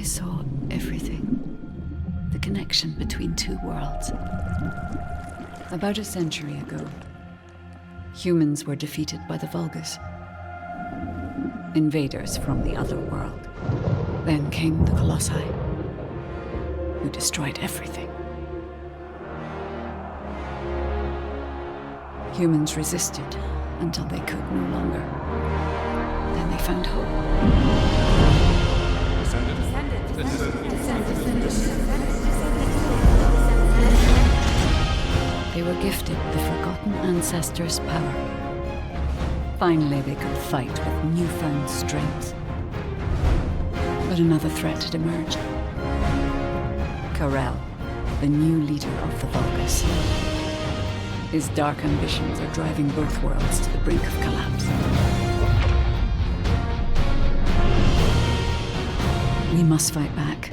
I saw everything. The connection between two worlds. About a century ago, humans were defeated by the Vulgus. Invaders from the other world. Then came the Colossi, who destroyed everything. Humans resisted until they could no longer. Then they found hope. They were gifted the forgotten ancestors' power. Finally, they could fight with newfound strength. But another threat had emerged. Karel, the new leader of the Vulgus. His dark ambitions are driving both worlds to the brink of collapse. We must fight back.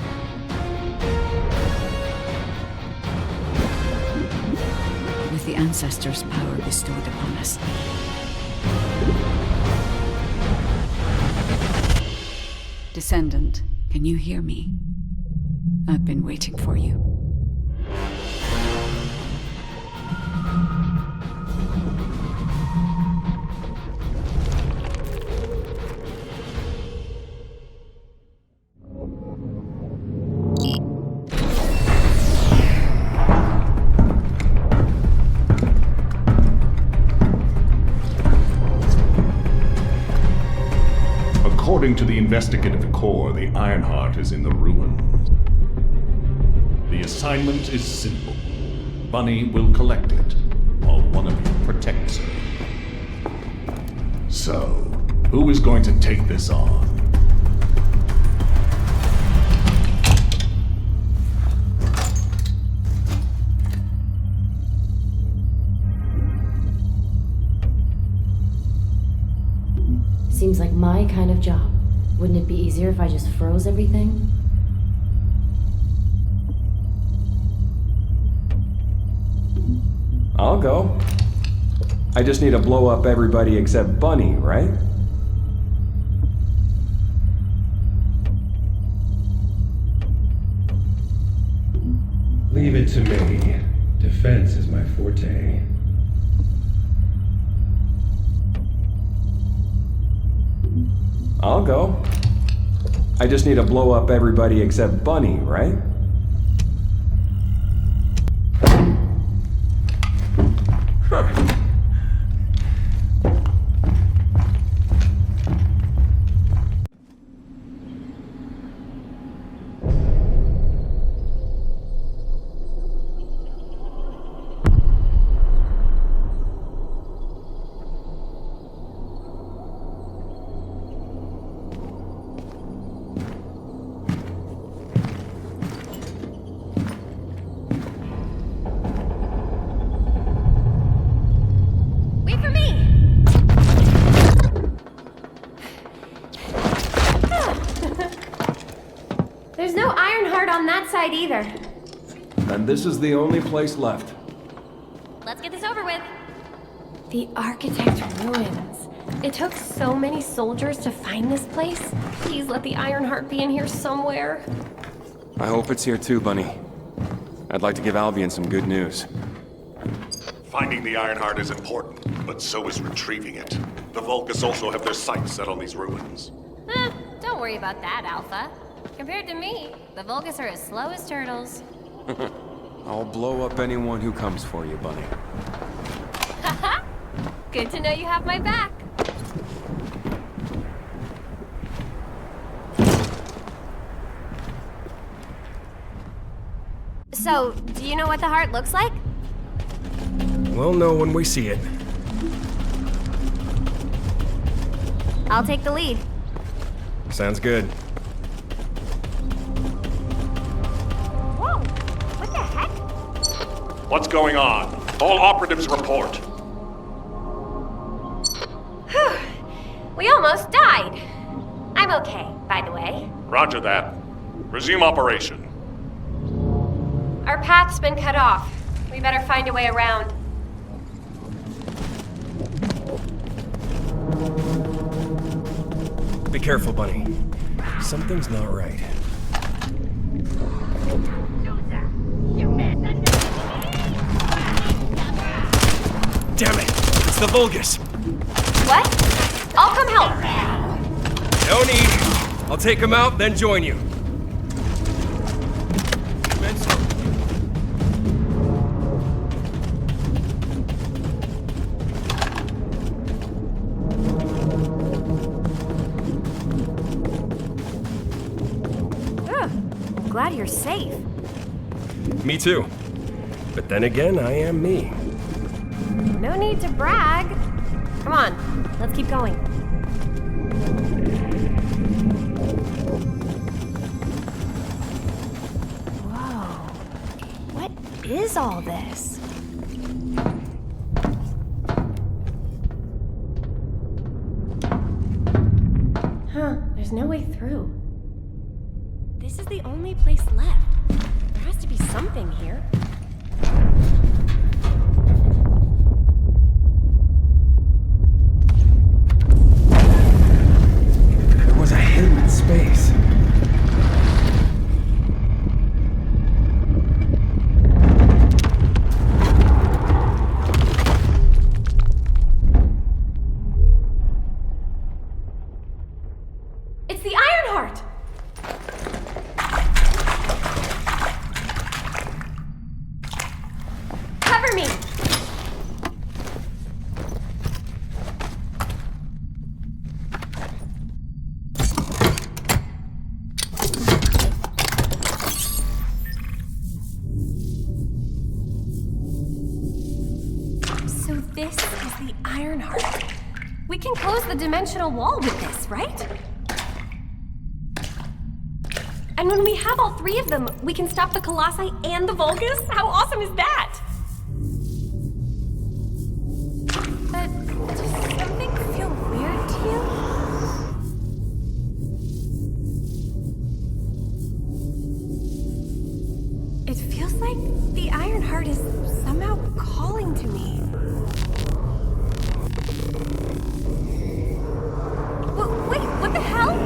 With the ancestors' power bestowed upon us. Descendant, can you hear me? I've been waiting for you. According to the investigative core, the Ironheart is in the ruins. The assignment is simple. Bunny will collect it, while one of you protects her. So, who is going to take this on? Seems like my kind of job. Wouldn't it be easier if I just froze everything? I'll go. I just need to blow up everybody except Bunny, right? Leave it to me. Defense is my forte. I'll go. I just need to blow up everybody except Bunny, right? There's no Ironheart on that side either. Then this is the only place left. Let's get this over with. The Architect Ruins. It took so many soldiers to find this place. Please let the Ironheart be in here somewhere. I hope it's here too, Bunny. I'd like to give Albion some good news. Finding the Ironheart is important, but so is retrieving it. The Vulgus also have their sights set on these ruins. Don't worry about that, Alpha. Compared to me, the Vulgus are as slow as turtles. I'll blow up anyone who comes for you, Bunny. Haha! Good to know you have my back. So, do you know what the heart looks like? We'll know when we see it. I'll take the lead. Sounds good. Whoa! What the heck? What's going on? All operatives report. Whew. We almost died. I'm okay, by the way. Roger that. Resume operation. Our path's been cut off. We better find a way around. Be careful, Bunny. Something's not right. Damn it! It's the Vulgus! What? I'll come help. No need. I'll take him out, then join you. Glad you're safe. Me too. But then again, I am me. No need to brag. Come on, let's keep going. Whoa. What is all this? Huh, there's no way through. This is the only place left. There has to be something here. There was a hidden space. It's the Ironheart! Cover me! So this is the Ironheart. We can close the dimensional wall with this, right? And when we have all three of them, we can stop the Colossi and the Vulgus? How awesome is that? But does something feel weird to you? It feels like the Ironheart is somehow calling to me. Wait, what the hell?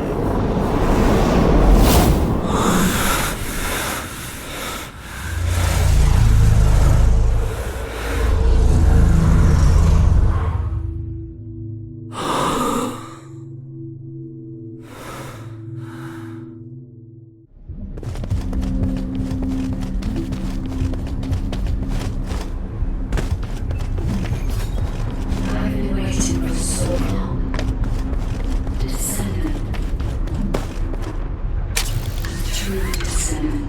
I've been waiting for so long. Descendant. A true descendant.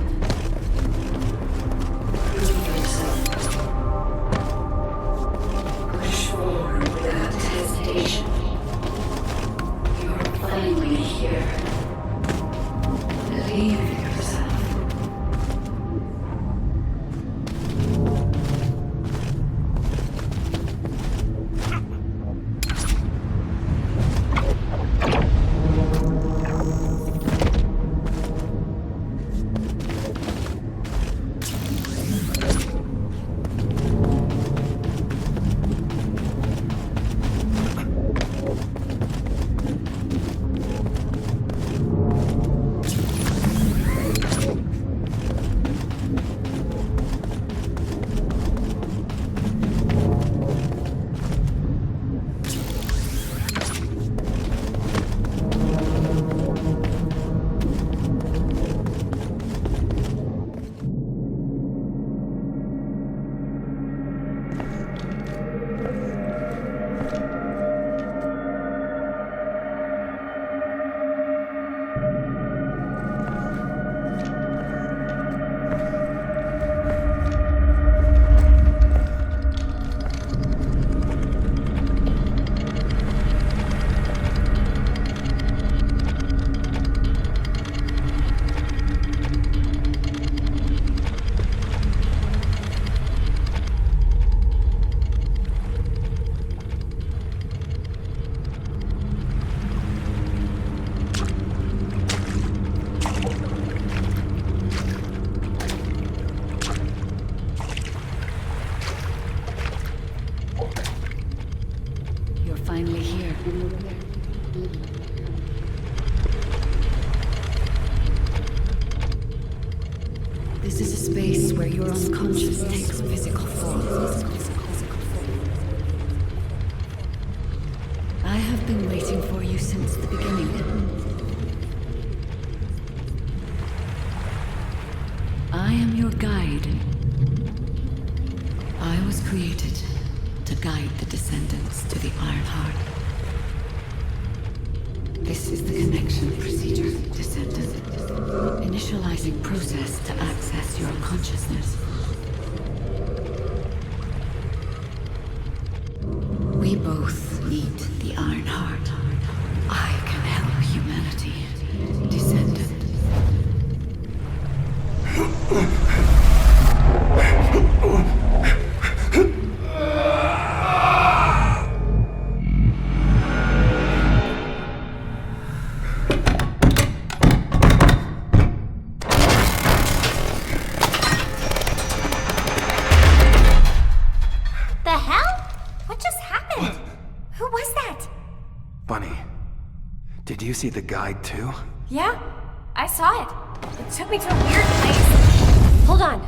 Prove yourself. Push forward without hesitation. You're finally here. Believe in yourself. This is a space where your unconscious takes physical form. I have been waiting for you since the beginning. I am your guide. I was created to guide the descendants to the Ironheart. This is the connection procedure, Descendant. Initializing process to access your consciousness. We both need the Ironheart. I can help humanity, Descendant. Did you see the guide too? Yeah, I saw it. It took me to a weird place. Hold on.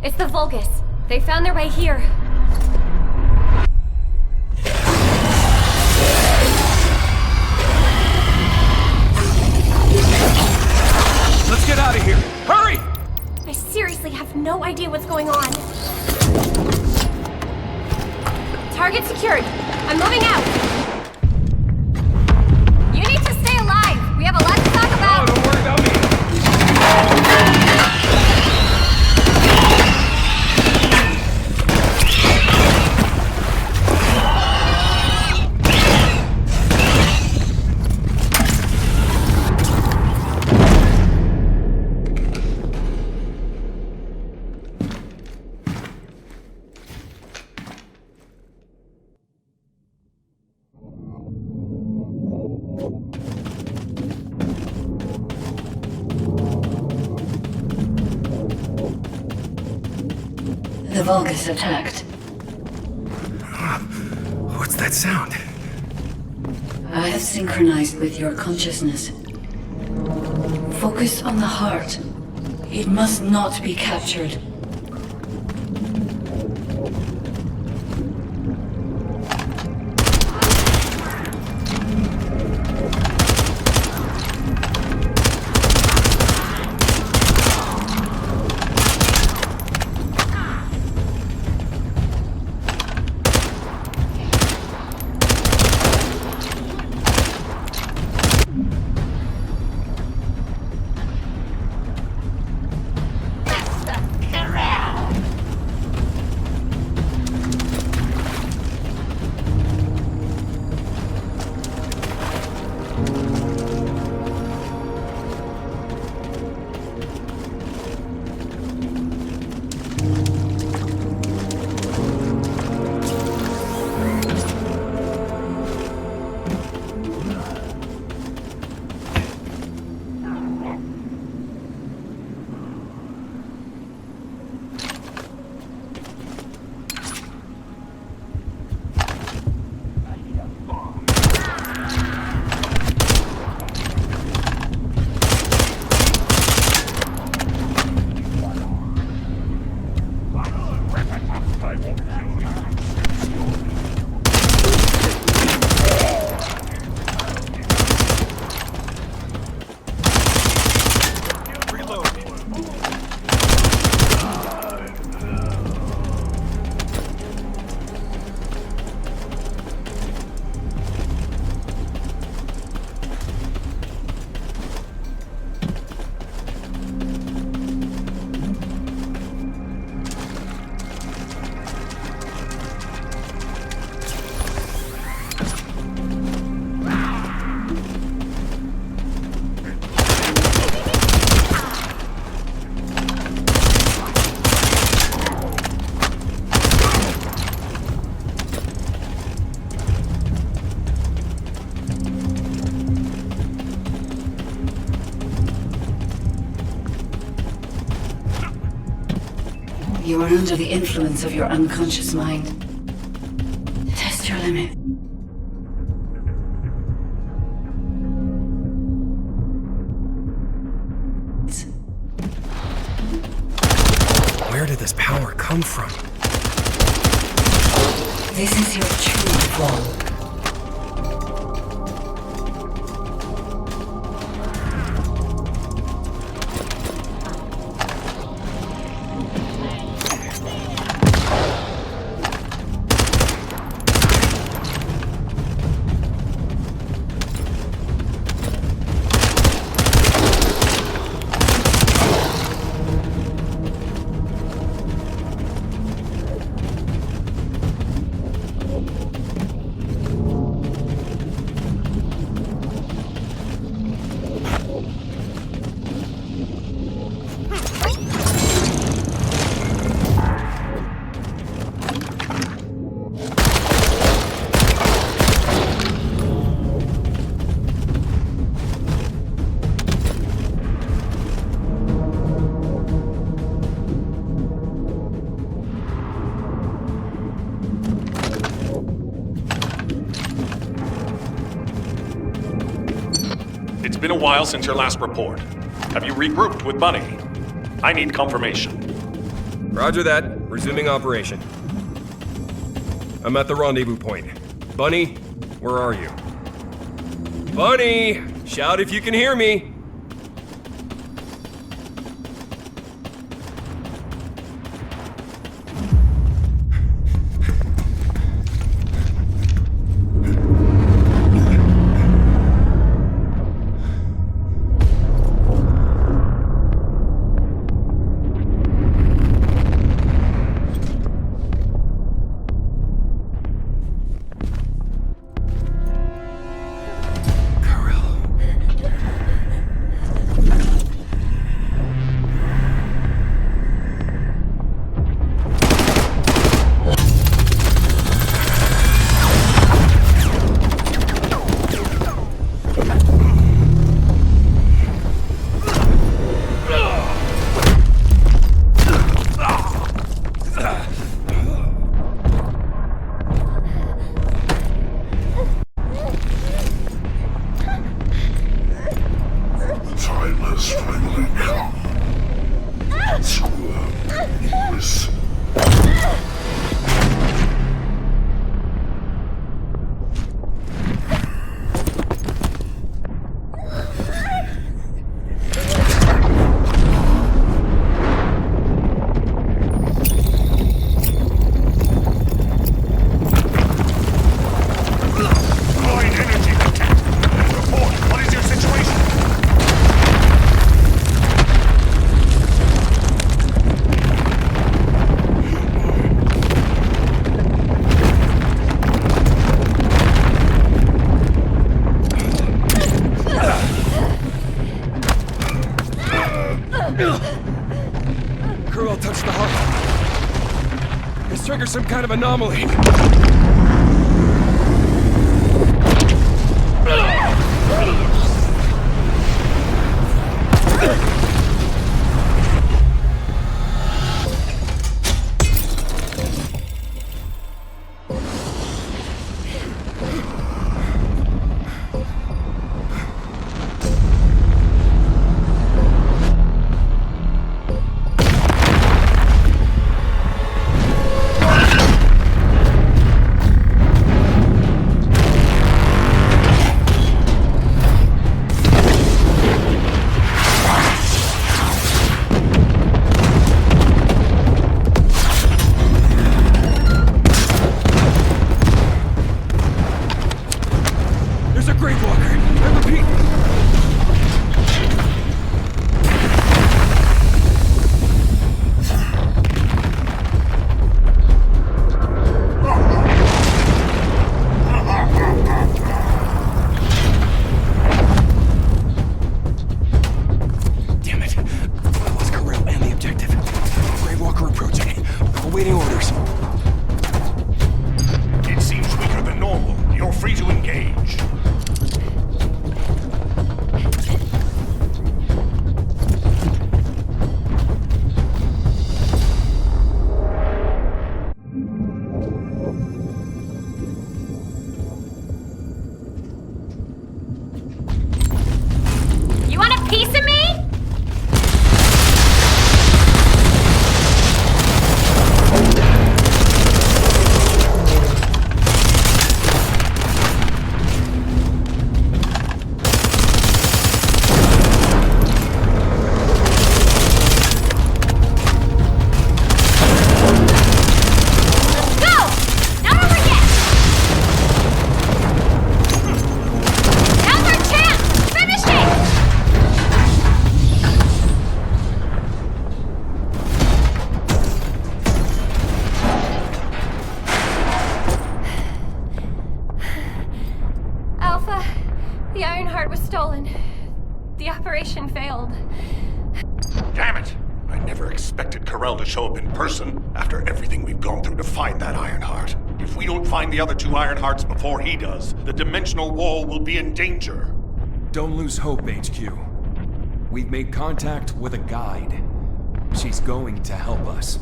It's the Vulgus. They found their way here. Let's get out of here! Hurry! I seriously have no idea what's going on. Target secured. I'm moving out. You need to stay alive. We have a lot to talk about. Oh, don't worry about me. The Vulgus attacked. What's that sound? I have synchronized with your consciousness. Focus on the heart. It must not be captured. You are under the influence of your unconscious mind. Test your limit. Where did this power come from? This is your true form. It's been a while since your last report. Have you regrouped with Bunny? I need confirmation. Roger that. Resuming operation. I'm at the rendezvous point. Bunny, where are you? Bunny! Shout if you can hear me! Kurl touched the heart. It's triggered some kind of anomaly. Carell to show up in person after everything we've gone through to find that Ironheart. If we don't find the other two Ironhearts before he does, the dimensional wall will be in danger. Don't lose hope, HQ. We've made contact with a guide. She's going to help us.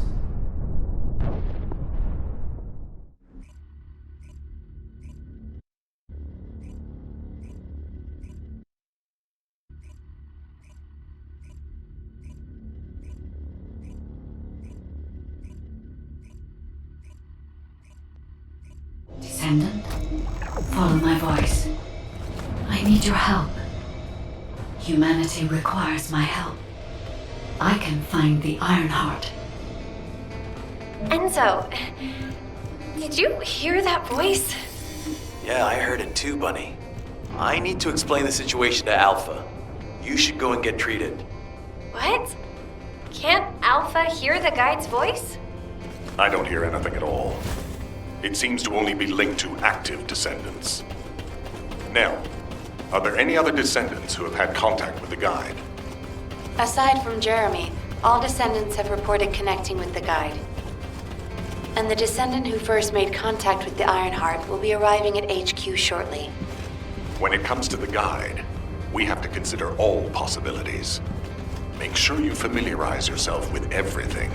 Descendant, follow my voice. I need your help. Humanity requires my help. I can find the Ironheart. Enzo, did you hear that voice? Yeah, I heard it too, Bunny. I need to explain the situation to Alpha. You should go and get treated. What? Can't Alpha hear the guide's voice? I don't hear anything at all. It seems to only be linked to active descendants. Now, are there any other descendants who have had contact with the guide? Aside from Jeremy, all descendants have reported connecting with the guide. And the descendant who first made contact with the Ironheart will be arriving at HQ shortly. When it comes to the guide, we have to consider all possibilities. Make sure you familiarize yourself with everything.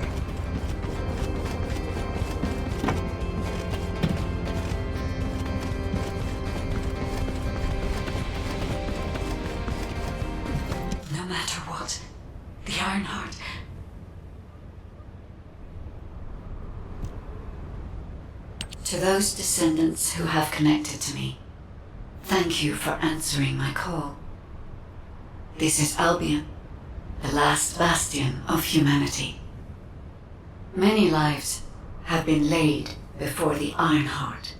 No matter what, the Ironheart. To those descendants who have connected to me, thank you for answering my call. This is Albion, the last bastion of humanity. Many lives have been laid before the Ironheart.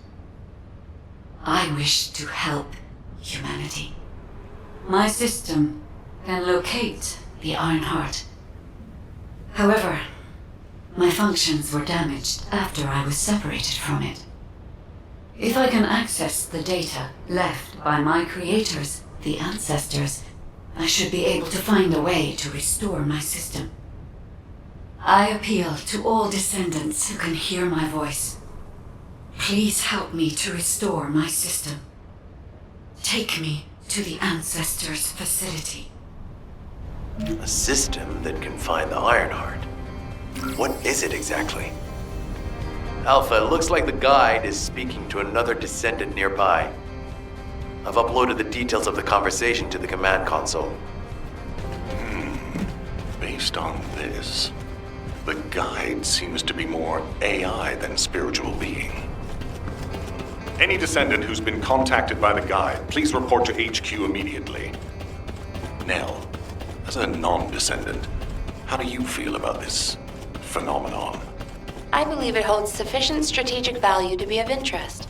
I wish to help humanity. My system can locate the Ironheart. However, my functions were damaged after I was separated from it. If I can access the data left by my creators, the ancestors, I should be able to find a way to restore my system. I appeal to all descendants who can hear my voice. Please help me to restore my system. Take me to the ancestors' facility. A system that can find the Ironheart. What is it exactly? Alpha, it looks like the guide is speaking to another descendant nearby. I've uploaded the details of the conversation to the command console. Based on this, the guide seems to be more AI than spiritual being. Any descendant who's been contacted by the guide, please report to HQ immediately. Nell, as a non-descendant, how do you feel about this phenomenon? I believe it holds sufficient strategic value to be of interest.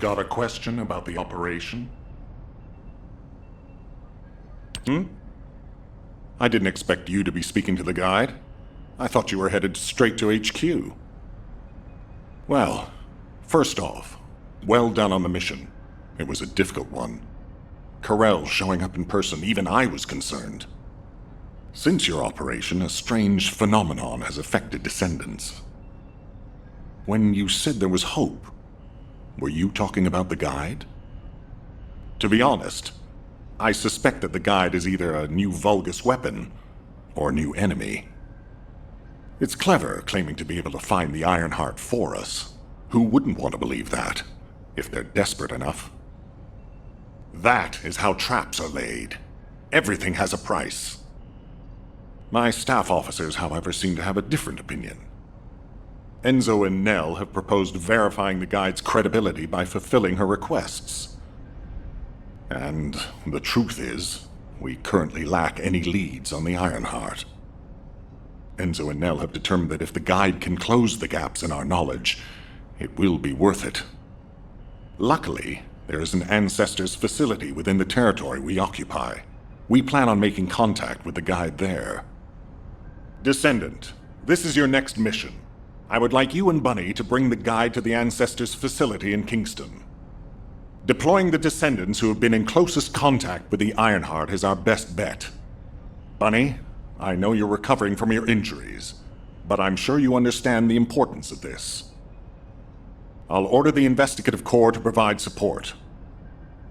Got a question about the operation? I didn't expect you to be speaking to the guide. I thought you were headed straight to HQ. Well, first off, well done on the mission. It was a difficult one. Carell showing up in person, even I was concerned. Since your operation, a strange phenomenon has affected descendants. When you said there was hope, were you talking about the guide? To be honest, I suspect that the guide is either a new Vulgus weapon or a new enemy. It's clever claiming to be able to find the Ironheart for us. Who wouldn't want to believe that, if they're desperate enough? That is how traps are laid. Everything has a price. My staff officers, however, seem to have a different opinion. Enzo and Nell have proposed verifying the guide's credibility by fulfilling her requests. And the truth is, we currently lack any leads on the Ironheart. Enzo and Nell have determined that if the guide can close the gaps in our knowledge, it will be worth it. Luckily, there is an Ancestors facility within the territory we occupy. We plan on making contact with the guide there. Descendant, this is your next mission. I would like you and Bunny to bring the guide to the Ancestors facility in Kingston. Deploying the Descendants who have been in closest contact with the Ironheart is our best bet. Bunny, I know you're recovering from your injuries, but I'm sure you understand the importance of this. I'll order the Investigative Corps to provide support.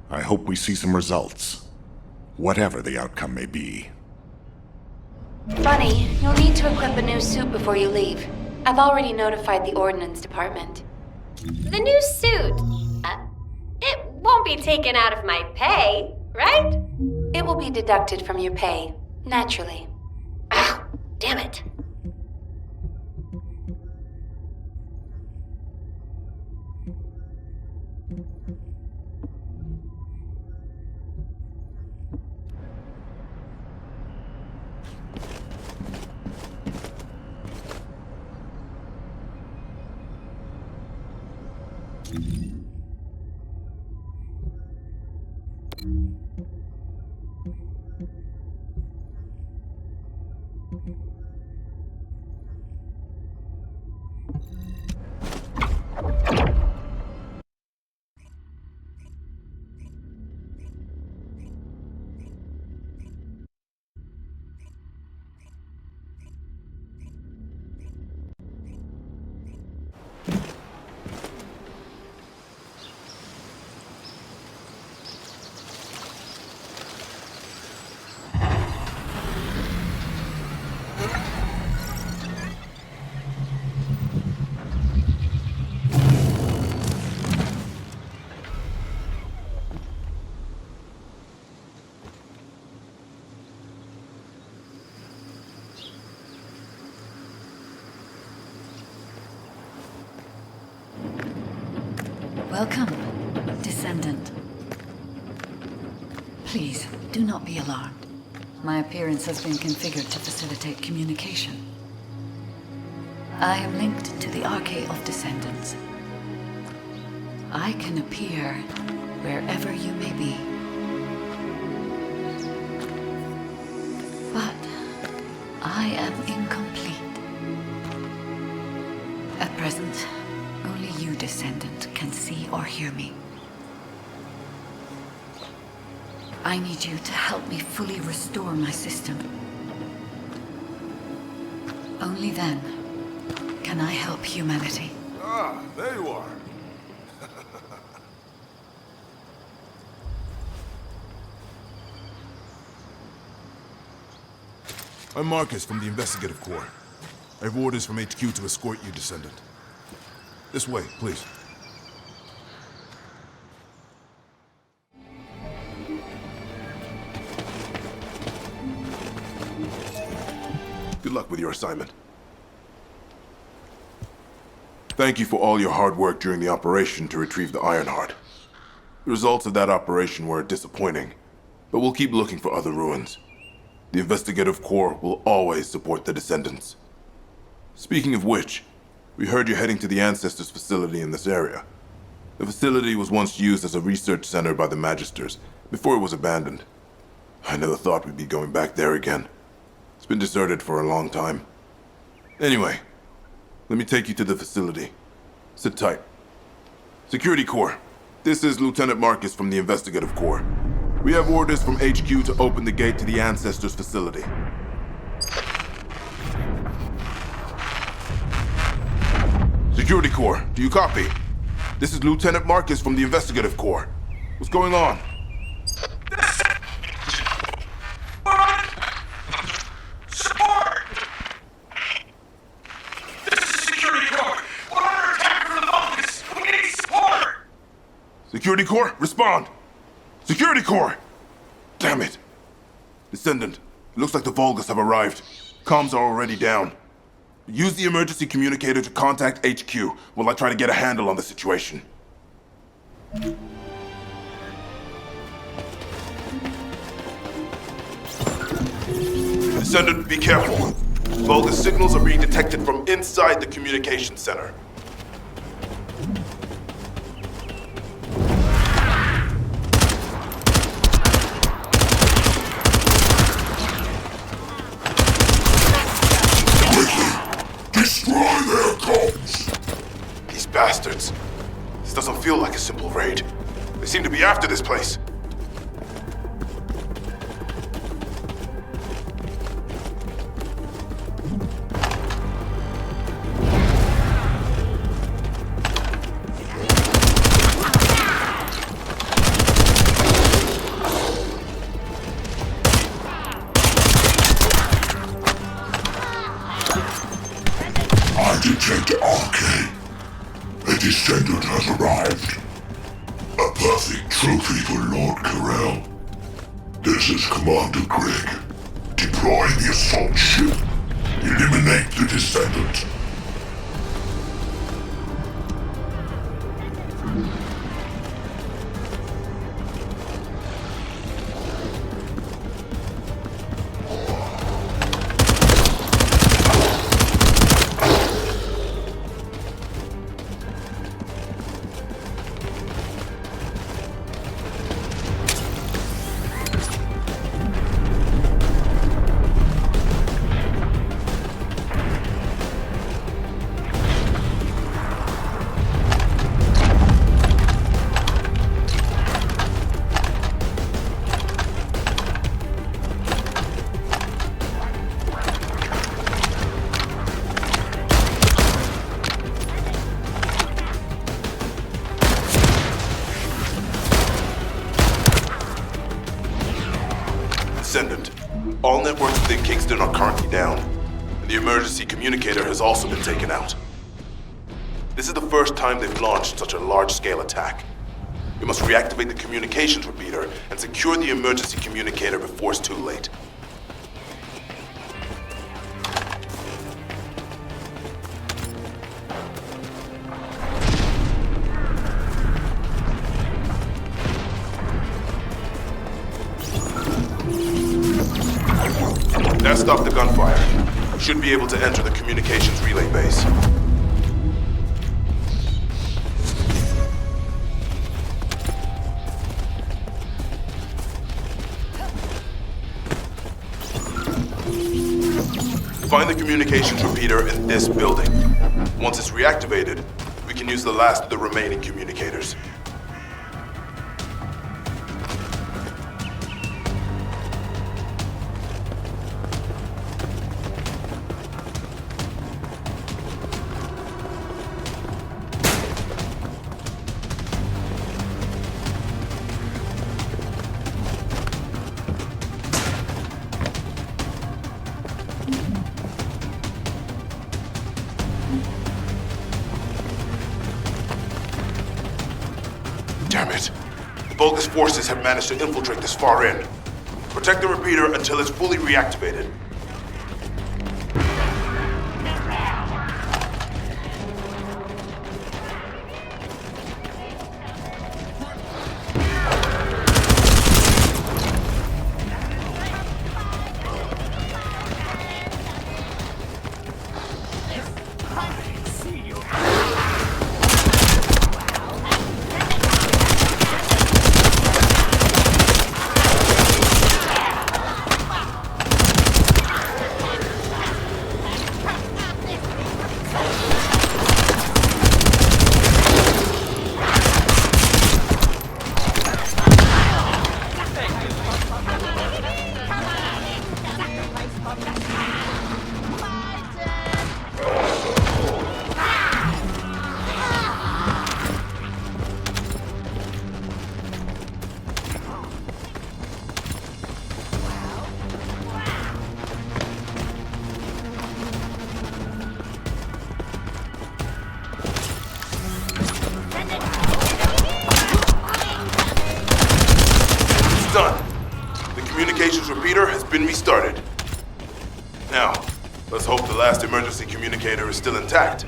I hope we see some results, whatever the outcome may be. Bunny, you'll need to equip a new suit before you leave. I've already notified the Ordnance Department. The new suit. It won't be taken out of my pay, right? It will be deducted from your pay, naturally. Ow, damn it. Welcome, Descendant. Please, do not be alarmed. My appearance has been configured to facilitate communication. I am linked to the Arcade of Descendants. I can appear wherever you may be. But I am incomplete. At present, only you, Descendant, can see or hear me. I need you to help me fully restore my system. Only then can I help humanity. Ah, there you are. I'm Marcus from the Investigative Corps. I have orders from HQ to escort you, Descendant. This way, please. Good luck with your assignment. Thank you for all your hard work during the operation to retrieve the Ironheart. The results of that operation were disappointing, but we'll keep looking for other ruins. The Investigative Corps will always support the Descendants. Speaking of which, we heard you're heading to the Ancestors facility in this area. The facility was once used as a research center by the Magisters, before it was abandoned. I never thought we'd be going back there again. It's been deserted for a long time. Anyway, let me take you to the facility. Sit tight. Security Corps, this is Lieutenant Marcus from the Investigative Corps. We have orders from HQ to open the gate to the Ancestors facility. Security Corps, do you copy? This is Lieutenant Marcus from the Investigative Corps. What's going on? Support! This is Security Corps. We're under attack from the Vulgus. We need support! Security Corps, respond! Security Corps! Damn it! Descendant, it looks like the Vulgus have arrived. Comms are already down. Use the emergency communicator to contact HQ while I try to get a handle on the situation. Descendant, be careful. Vulgus signals are being detected from inside the communication center. Destroy their comms! These bastards. This doesn't feel like a simple raid. They seem to be after this place. I detect arcane. A descendant has arrived. A perfect trophy for Lord Carell. This is Commander Greg. Deploy the assault ship. Eliminate the descendant. Descendant. All networks within Kingston are currently down, and the emergency communicator has also been taken out. This is the first time they've launched such a large-scale attack. We must reactivate the communications repeater and secure the emergency communicator before it's too late. That stopped the gunfire. We should be able to enter the communications relay base. Find the communications repeater in this building. Once it's reactivated, we can use the last of the remaining communicators. Damn it. The Vulgus forces have managed to infiltrate this far in. Protect the repeater until it's fully reactivated. Done. The communications repeater has been restarted. Now, let's hope the last emergency communicator is still intact.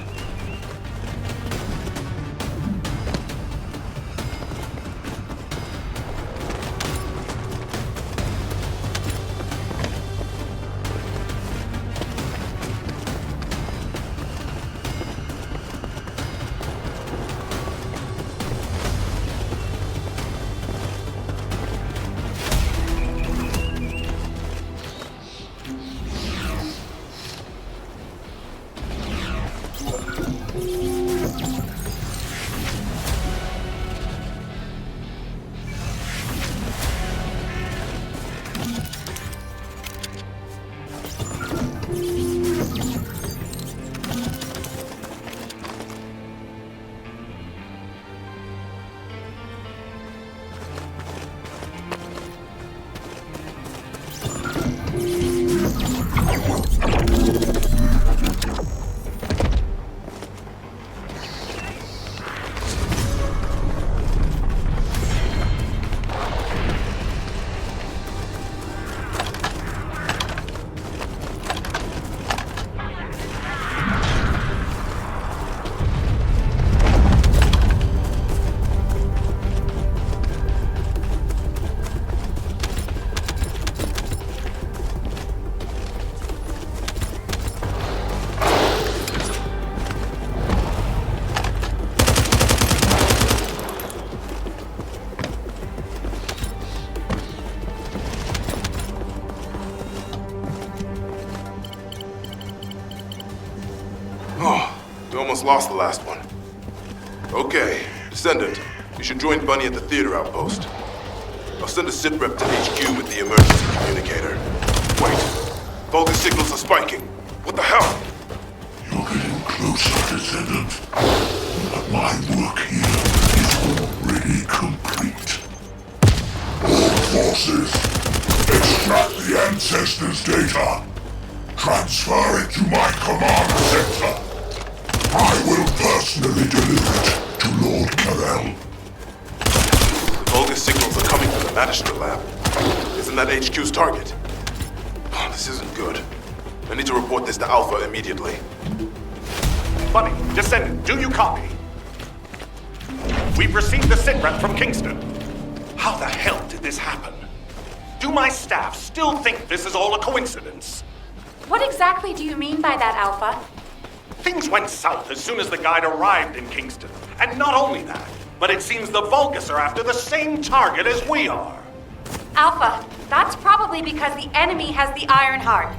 almost lost the last one. Okay, Descendant, you should join Bunny at the theater outpost. I'll send a sitrep to HQ with the emergency communicator. Wait, Vulgus signals are spiking. What the hell? You're getting closer, Descendant. But my work here is already complete. All forces, extract the Ancestors' data. Transfer it to my command center. I will personally deliver it to Lord Carell. The Vulgus signals are coming from the Magister lab. Isn't that HQ's target? Oh, this isn't good. I need to report this to Alpha immediately. Bunny, Descendant, do you copy? We've received the sitrep from Kingston. How the hell did this happen? Do my staff still think this is all a coincidence? What exactly do you mean by that, Alpha? Things went south as soon as the guide arrived in Kingston. And not only that, but it seems the Vulgus are after the same target as we are. Alpha, that's probably because the enemy has the Iron Heart.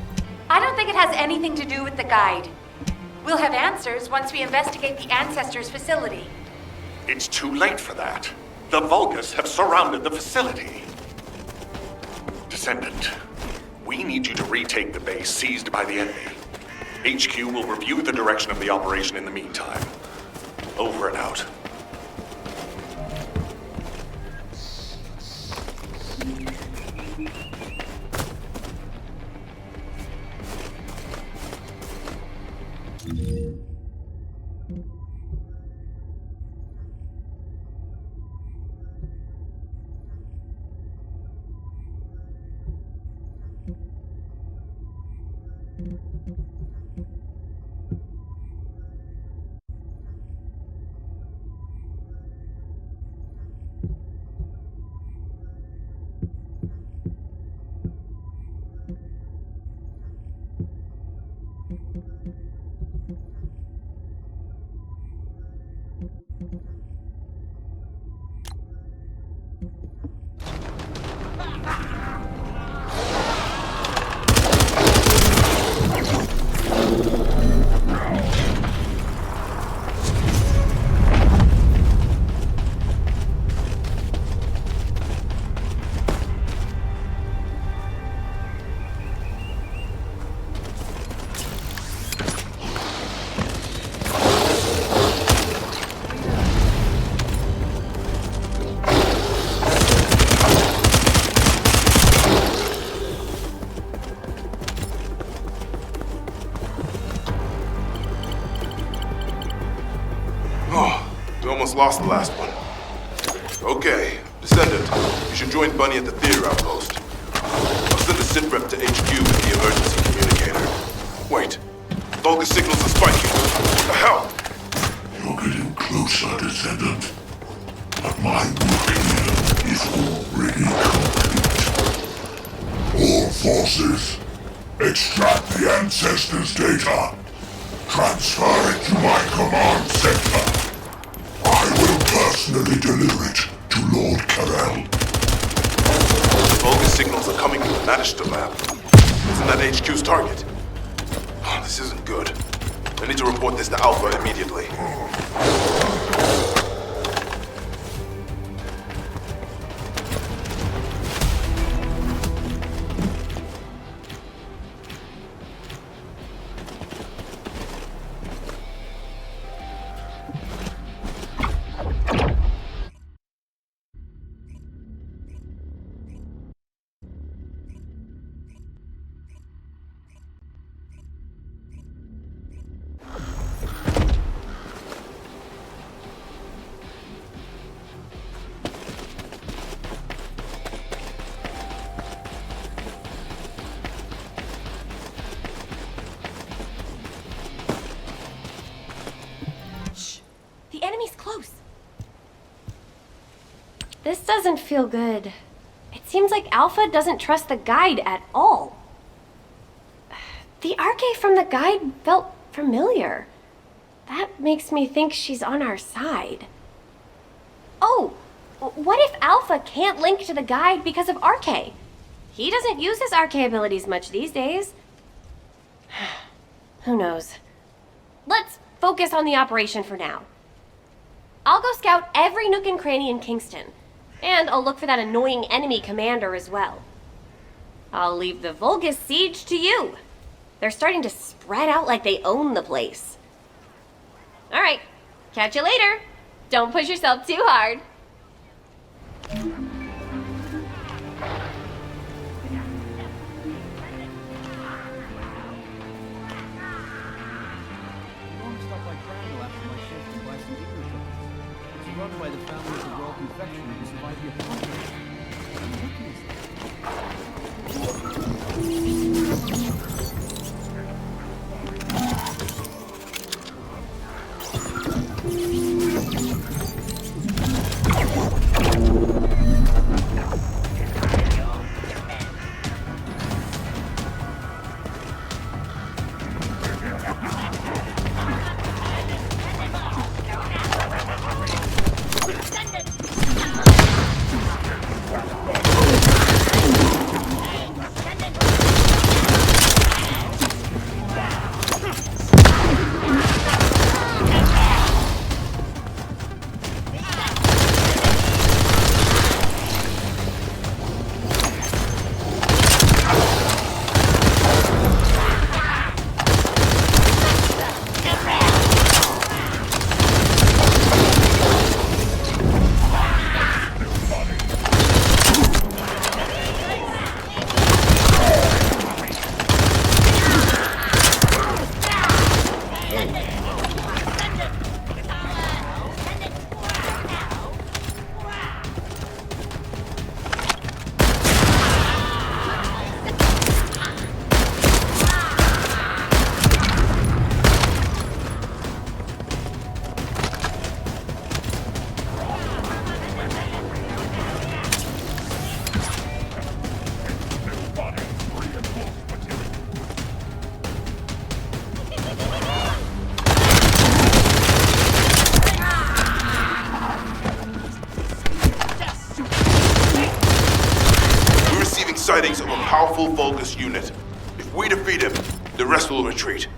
I don't think it has anything to do with the guide. We'll have answers once we investigate the Ancestors' facility. It's too late for that. The Vulgus have surrounded the facility. Descendant, we need you to retake the base seized by the enemy. HQ will review the direction of the operation in the meantime. Over and out. Lost the last one. Okay, Descendant, you should join Bunny at the theater outpost. I'll send a sitrep to HQ with the emergency communicator. Wait, Vulgus signals are spiking. What the hell? You're getting closer, Descendant. But my work here is already complete. All forces, extract the Ancestors' data. Transfer it to my command center. I will personally deliver it to Lord Carell. The Vulgus signals are coming from the Magister lab. Isn't that HQ's target? Oh, this isn't good. I need to report this to Alpha immediately. This doesn't feel good. It seems like Alpha doesn't trust the guide at all. The arche from the guide felt familiar. That makes me think she's on our side. Oh, what if Alpha can't link to the guide because of arche? He doesn't use his arche abilities much these days. Who knows? Let's focus on the operation for now. I'll go scout every nook and cranny in Kingston, and I'll look for that annoying enemy commander as well. I'll leave the Vulgus siege to you. They're starting to spread out like they own the place. Alright, catch you later. Don't push yourself too hard. Run by the families of Royal Confectionery who survived the apocalypse. Sightings of a powerful Vulgus unit. If we defeat him, the rest will retreat.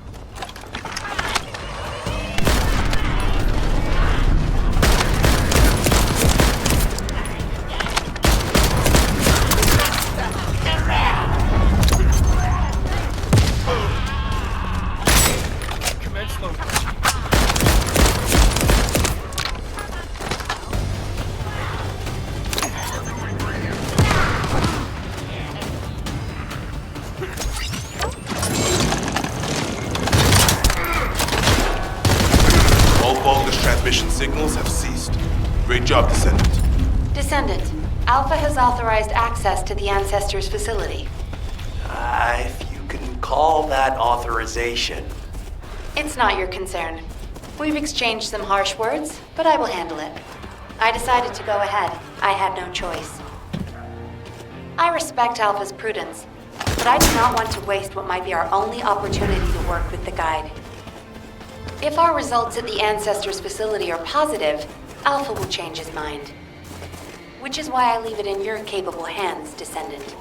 Transmission signals have ceased. Great job, Descendant. Descendant, Alpha has authorized access to the Ancestors' facility. If you can call that authorization. It's not your concern. We've exchanged some harsh words, but I will handle it. I decided to go ahead. I had no choice. I respect Alpha's prudence, but I do not want to waste what might be our only opportunity to work with the Guide. If our results at the Ancestors' facility are positive, Alpha will change his mind. Which is why I leave it in your capable hands, Descendant.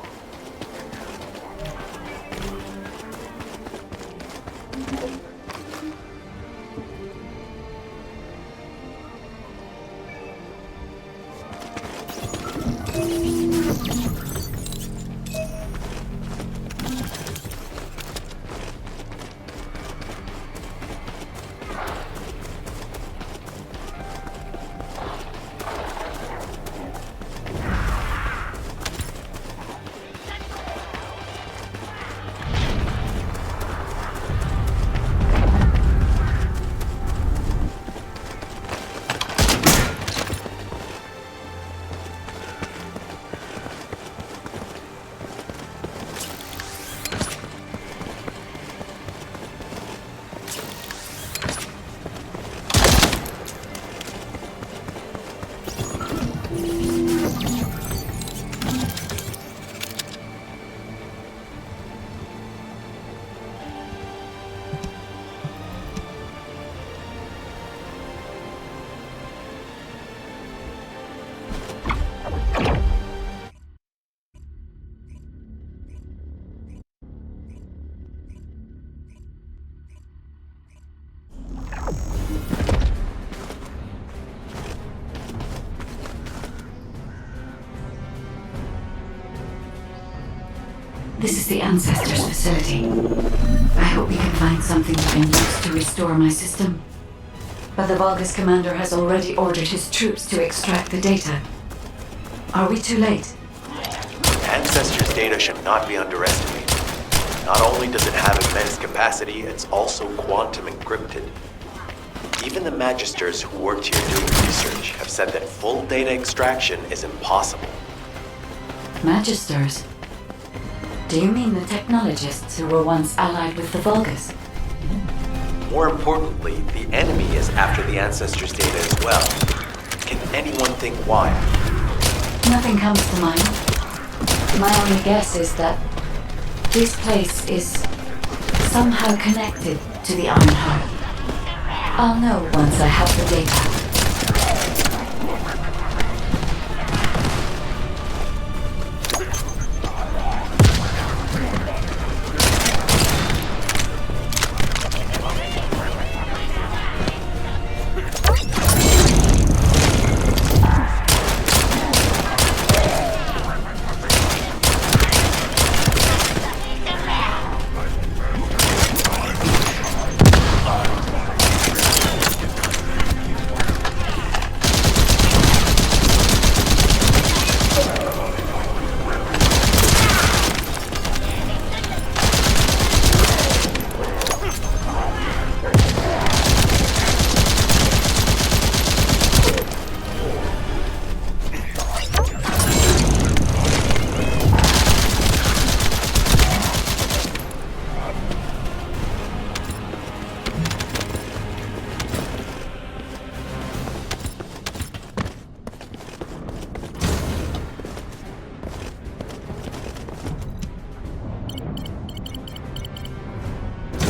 This is the Ancestors facility. I hope we can find something we can use to restore my system. But the Vulgus commander has already ordered his troops to extract the data. Are we too late? Ancestors' data should not be underestimated. Not only does it have immense capacity, it's also quantum encrypted. Even the Magisters who worked here doing research have said that full data extraction is impossible. Magisters? Do you mean the technologists who were once allied with the Vulgus? More importantly, the enemy is after the Ancestors' data as well. Can anyone think why? Nothing comes to mind. My only guess is that this place is somehow connected to the Ironheart. I'll know once I have the data.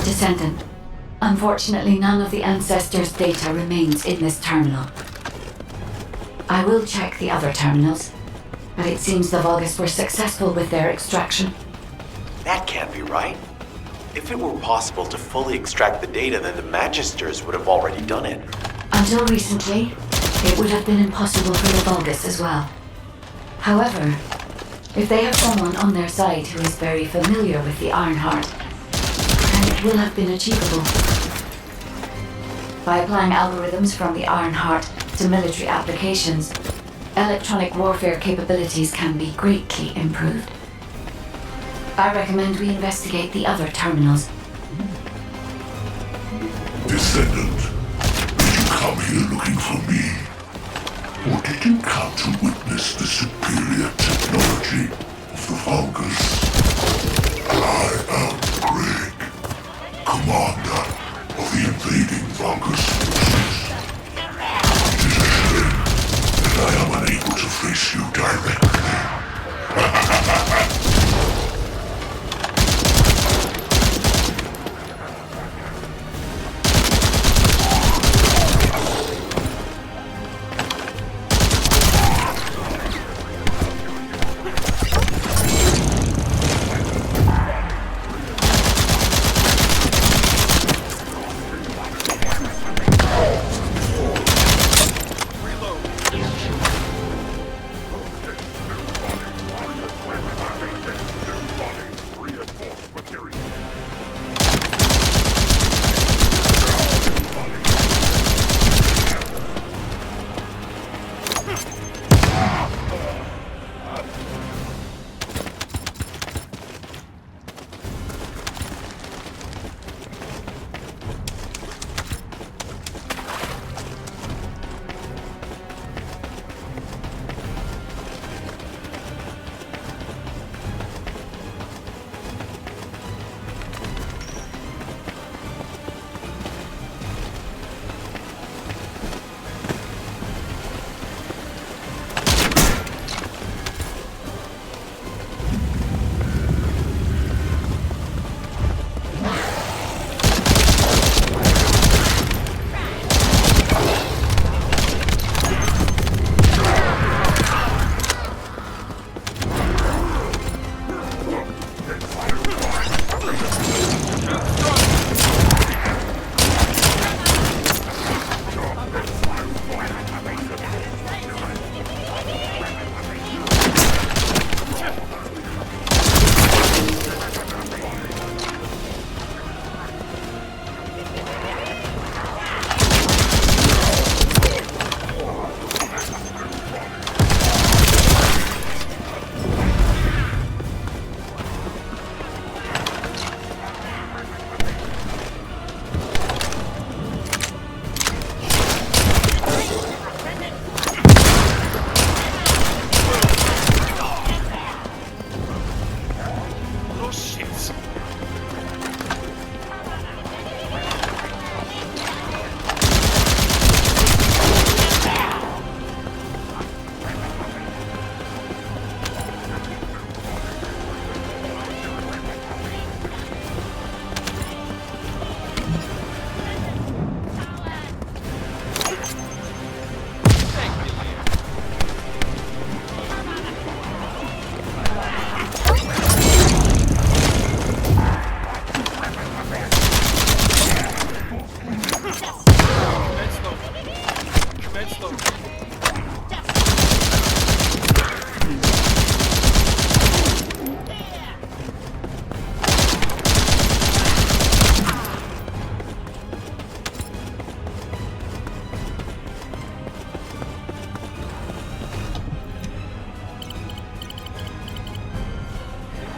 Descendant. Unfortunately, none of the Ancestors' data remains in this terminal. I will check the other terminals, but it seems the Vulgus were successful with their extraction. That can't be right. If it were possible to fully extract the data, then the Magisters would have already done it. Until recently, it would have been impossible for the Vulgus as well. However, if they have someone on their side who is very familiar with the Ironheart, then it will have been achievable. By applying algorithms from the Ironheart to military applications, electronic warfare capabilities can be greatly improved. I recommend we investigate the other terminals. Descendant, did you come here looking for me? Or did you come to witness the superior technology of the Vulgus? I am Greg, commander of the invading Vulgus forces. It is a shame that I am unable to face you directly.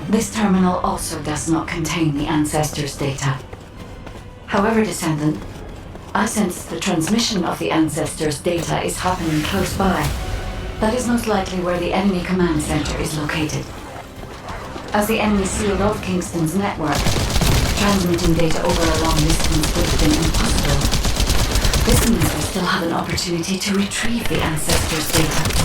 This terminal also does not contain the Ancestors' data. However, Descendant, I sense the transmission of the Ancestors' data is happening close by. That is most likely where the enemy command center is located. As the enemy sealed off Kingston's network, transmitting data over a long distance would have been impossible. This means we still have an opportunity to retrieve the Ancestors' data.